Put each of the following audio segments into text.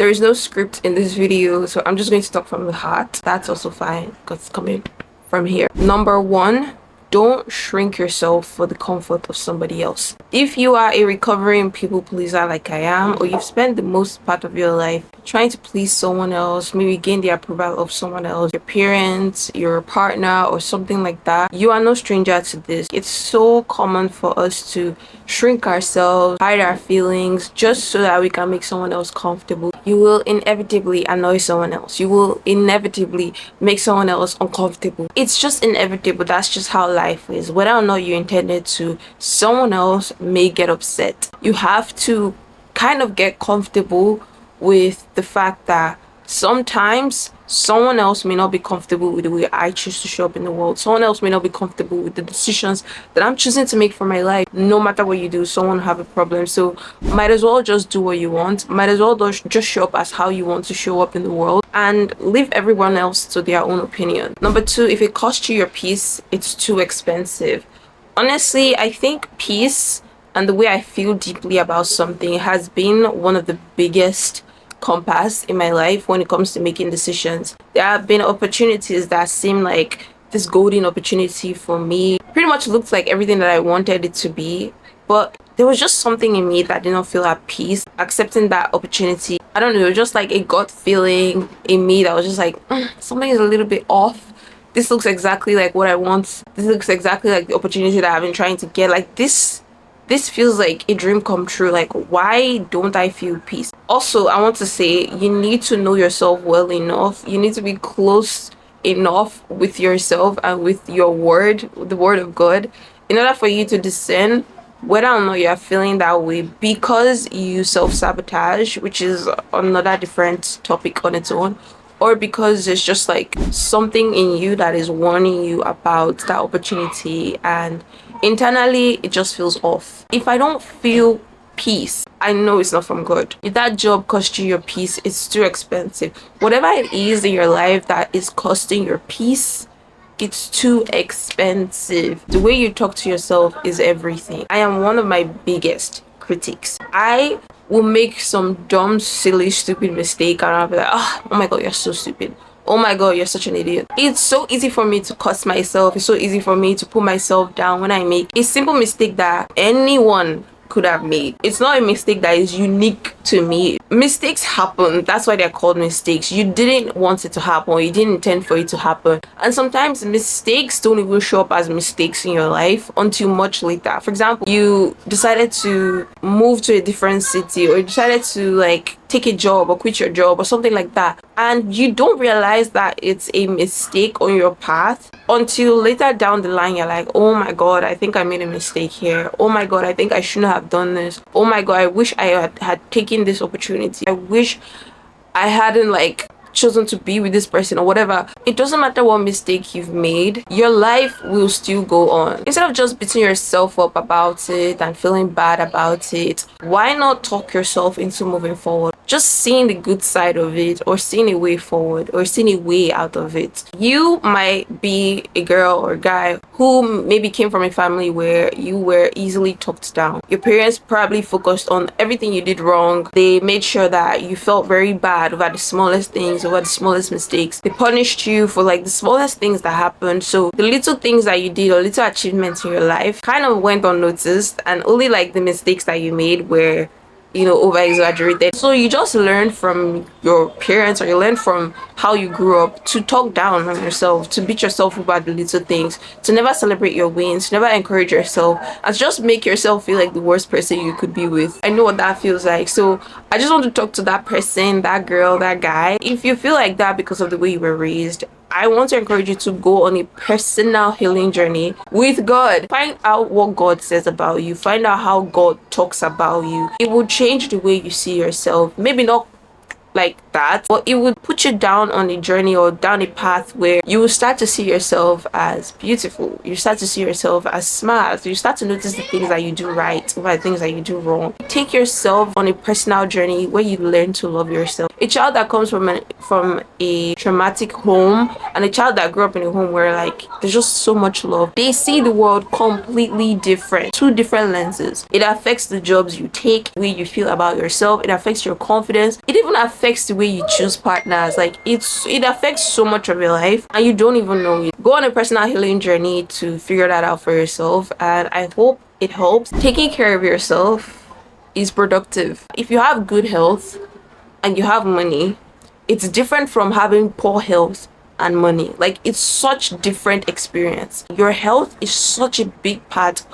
There is no script in this video, so I'm just going to talk from the heart. That's also fine because it's coming from here. Number one, don't shrink yourself for the comfort of somebody else. If you are a recovering people pleaser like I am, or you've spent the most part of your life trying to please someone else, maybe gain the approval of someone else, your parents, your partner, or something like that, you are no stranger to this. It's so common for us to shrink ourselves, hide our feelings, just so that we can make someone else comfortable. You will inevitably annoy someone else. You will inevitably make someone else uncomfortable. It's just inevitable. That's just how life is. Whether or not you intended to, someone else may get upset. You have to kind of get comfortable with the fact that sometimes someone else may not be comfortable with the way I choose to show up in the world. Someone else may not be comfortable with the decisions that I'm choosing to make for my life. No matter what you do, someone will have a problem. So might as well just do what you want. Might as well just show up as how you want to show up in the world and leave everyone else to their own opinion. Number two, if it costs you your peace, it's too expensive. Honestly, I think peace and the way I feel deeply about something has been one of the biggest compass in my life when it comes to making decisions. There have been opportunities that seem like this golden opportunity for me. Pretty much looked like everything that I wanted it to be, but there was just something in me that did not feel at peace accepting that opportunity. I don't know, just like a gut feeling in me that was just like, something is a little bit off. This looks exactly like what I want. This looks exactly like the opportunity that I've been trying to get. Like this feels like a dream come true. Like, why don't I feel peace? Also, I want to say you need to know yourself well enough. You need to be close enough with yourself and with your word, the word of God, in order for you to discern whether or not you're feeling that way because you self-sabotage, which is another different topic on its own, or because it's just like something in you that is warning you about that opportunity and internally it just feels off. If I don't feel peace, I know it's not from God. If that job costs you your peace, it's too expensive. Whatever it is in your life that is costing your peace, it's too expensive. The way you talk to yourself is everything. I am one of my biggest critics. I will make some dumb, silly, stupid mistake and I'll be like, oh my God, you're so stupid. Oh my God, you're such an idiot. It's so easy for me to curse myself. It's so easy for me to put myself down when I make a simple mistake that anyone could have made. It's not a mistake that is unique to me. Mistakes happen. That's why they're called mistakes. You didn't want it to happen. You didn't intend for it to happen. And sometimes mistakes don't even show up as mistakes in your life until much later. For example, you decided to move to a different city, or you decided to like take a job or quit your job or something like that, and you don't realize that it's a mistake on your path until later down the line. You're like, oh my God, I think I made a mistake here. Oh my God, I think I shouldn't have done this. Oh my God, I wish I had taken this opportunity. I wish I hadn't like chosen to be with this person or whatever. It doesn't matter what mistake you've made, your life will still go on. Instead of just beating yourself up about it and feeling bad about it, why not talk yourself into moving forward? Just seeing the good side of it, or seeing a way forward, or seeing a way out of it. You might be a girl or guy who maybe came from a family where you were easily talked down. Your parents probably focused on everything you did wrong. They made sure that you felt very bad over the smallest things, over the smallest mistakes. They punished you for like the smallest things that happened. So the little things that you did, or little achievements in your life, kind of went unnoticed, and only like the mistakes that you made were, you know, over exaggerated. So you just learn from your parents, or you learn from how you grew up to talk down on yourself, to beat yourself about the little things, to never celebrate your wins, to never encourage yourself, and to just make yourself feel like the worst person you could be with. I know what that feels like. So I just want to talk to that person, that girl, that guy. If you feel like that because of the way you were raised, I want to encourage you to go on a personal healing journey with God. Find out what God says about you. Find out how God talks about you. It will change the way you see yourself. Maybe not like that, but it would put you down on a journey or down a path where you will start to see yourself as beautiful. You start to see yourself as smart. You start to notice the things that you do right over the things that you do wrong. Take yourself on a personal journey where you learn to love yourself. A child that comes from a traumatic home and a child that grew up in a home where like there's just so much love, they see the world completely different, two different lenses. It affects the jobs you take, the way you feel about yourself, it affects your confidence, it even affects the way you choose partners. Like it affects so much of your life and you don't even know it. Go on a personal healing journey to figure that out for yourself, and I hope it helps. Taking care of yourself is productive. If you have good health and you have money, it's different from having poor health and money. Like it's such different experience. Your health is such a big part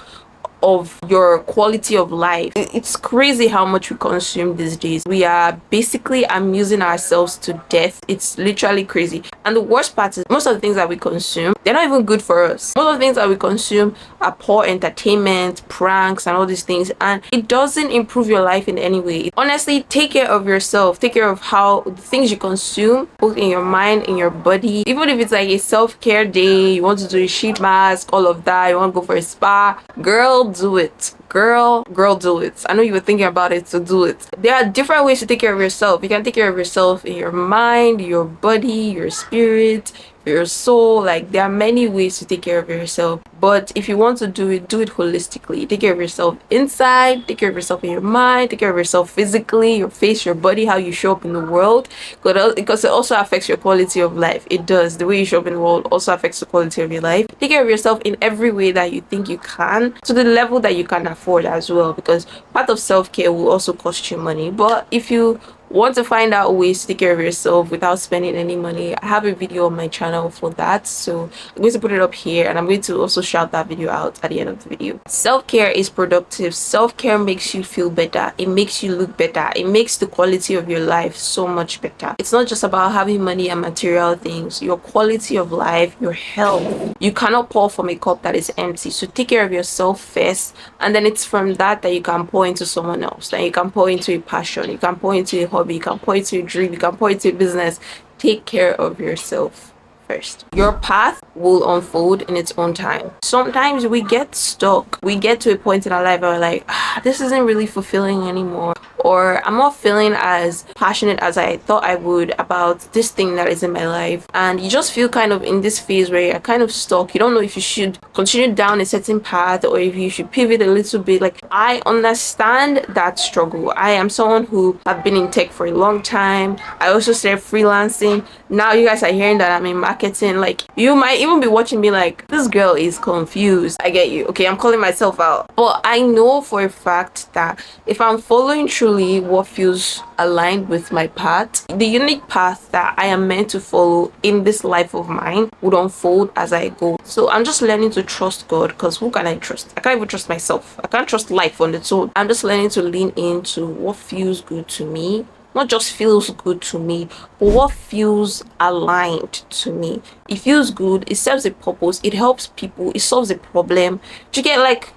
of your quality of life. It's crazy how much we consume these days. We are basically amusing ourselves to death. It's literally crazy. And the worst part is most of the things that we consume, they're not even good for us. Most of the things that we consume are poor entertainment, pranks, and all these things, and it doesn't improve your life in any way. Honestly, take care of yourself. Take care of how the things you consume, both in your mind, in your body. Even if it's like a self-care day, you want to do a sheet mask, all of that, you want to go for a spa, girl, do it. Girl, do it. I know you were thinking about it, so do it. There are different ways to take care of yourself. You can take care of yourself in your mind, your body, your spirit, your soul. Like there are many ways to take care of yourself, but if you want to do it holistically. Take care of yourself inside, take care of yourself in your mind, take care of yourself physically, your face, your body, how you show up in the world, because it also affects your quality of life. It does. The way you show up in the world also affects the quality of your life. Take care of yourself in every way that you think you can, to the level that you can afford as well, because part of self-care will also cost you money. But if you want to find out ways to take care of yourself without spending any money, I have a video on my channel for that, so I'm going to put it up here, and I'm going to also shout that video out at the end of the video. Self-care is productive. Self-care makes you feel better, it makes you look better, it makes the quality of your life so much better. It's not just about having money and material things. Your quality of life, your health, you cannot pour from a cup that is empty. So take care of yourself first, and then it's from that you can pour into someone else. Then you can pour into a passion, you can pour into a hobby, you can pour into a dream, you can pour into a business. Take care of yourself first. Your path will unfold in its own time. Sometimes we get stuck. We get to a point in our life where we're like, this isn't really fulfilling anymore, or I'm not feeling as passionate as I thought I would about this thing that is in my life. And you just feel kind of in this phase where you're kind of stuck. You don't know if you should continue down a certain path or if you should pivot a little bit. Like, I understand that struggle. I am someone who have been in tech for a long time. I also started freelancing. Now you guys are hearing that I'm in marketing. Like, you might even be watching me like, this girl is confused. I get you. Okay, I'm calling myself out. But I know for a fact that if I'm following truly what feels aligned with my path, the unique path that I am meant to follow in this life of mine would unfold as I go. So I'm just learning to trust God, because who can I trust? I can't even trust myself. I can't trust life on its own. I'm just learning to lean into what feels good to me. Not just feels good to me, but what feels aligned to me. It feels good, it serves a purpose, it helps people, it solves a problem. Do you get, like,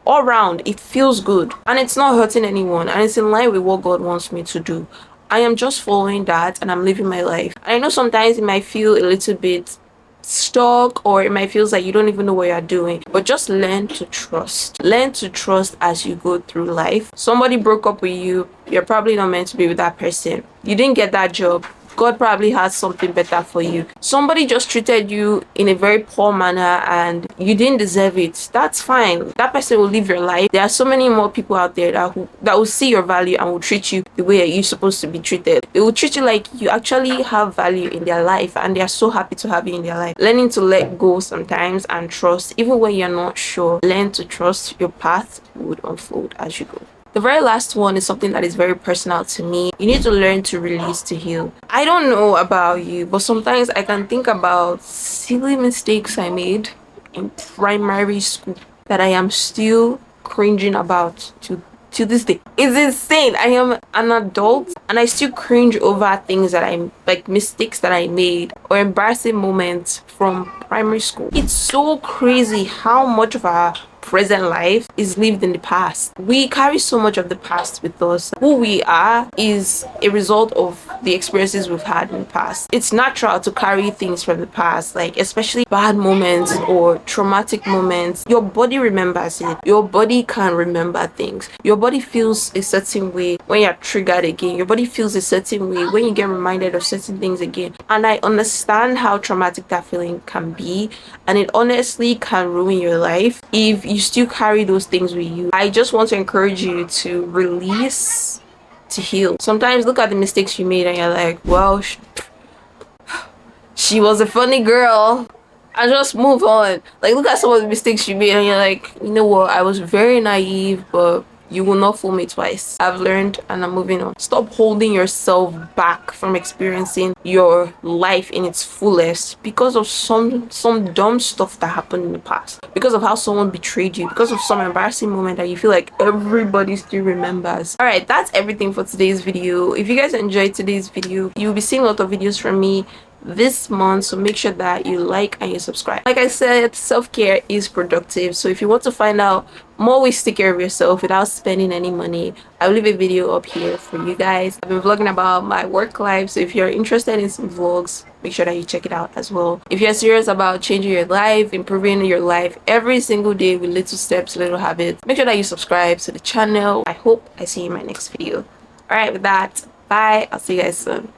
all around it feels good, and it's not hurting anyone, and it's in line with what God wants me to do. I am just following that and I'm living my life. And I know sometimes it might feel a little bit stuck, or it might feel like you don't even know what you're doing, but just learn to trust. Learn to trust as you go through life. Somebody broke up with you, you're probably not meant to be with that person. You didn't get that job, God probably has something better for you. Somebody just treated you in a very poor manner and you didn't deserve it. That's fine. That person will live your life. There are so many more people out there that will see your value and will treat you the way you're supposed to be treated. They will treat you like you actually have value in their life, and they are so happy to have you in their life. Learning to let go sometimes and trust, even when you're not sure. Learn to trust your path would unfold as you go. The very last one is something that is very personal to me. You need to learn to release to heal. I don't know about you, but sometimes I can think about silly mistakes I made in primary school that I am still cringing about to this day. It's insane. I am an adult and I still cringe over things that I'm like, mistakes that I made or embarrassing moments from primary school. It's so crazy how much of our present life is lived in the past. We carry so much of the past with us. Who we are is a result of the experiences we've had in the past. It's natural to carry things from the past, like especially bad moments or traumatic moments. Your body remembers it. Your body can remember things. Your body feels a certain way when you're triggered again. Your body feels a certain way when you get reminded of certain things again. And I understand how traumatic that feeling can be, and it honestly can ruin your life if you still carry those things with you. I just want to encourage you to release, to heal. Sometimes look at the mistakes you made and you're like, well, she was a funny girl, and just move on. Like, look at some of the mistakes you made and you're like, you know what, I was very naive, but you will not fool me twice. I've learned and I'm moving on. Stop holding yourself back from experiencing your life in its fullest because of some dumb stuff that happened in the past, because of how someone betrayed you, because of some embarrassing moment that you feel like everybody still remembers. All right, that's everything for today's video. If you guys enjoyed today's video, you'll be seeing a lot of videos from me this month, so make sure that you like and you subscribe. Like I said, self-care is productive, so if you want to find out more ways to take care of yourself without spending any money, I'll leave a video up here for you guys. I've been vlogging about my work life, so if you're interested in some vlogs, make sure that you check it out as well. If you're serious about changing your life, improving your life every single day with little steps, little habits, make sure that you subscribe to the channel. I hope I see you in my next video. All right, with that, bye. I'll see you guys soon.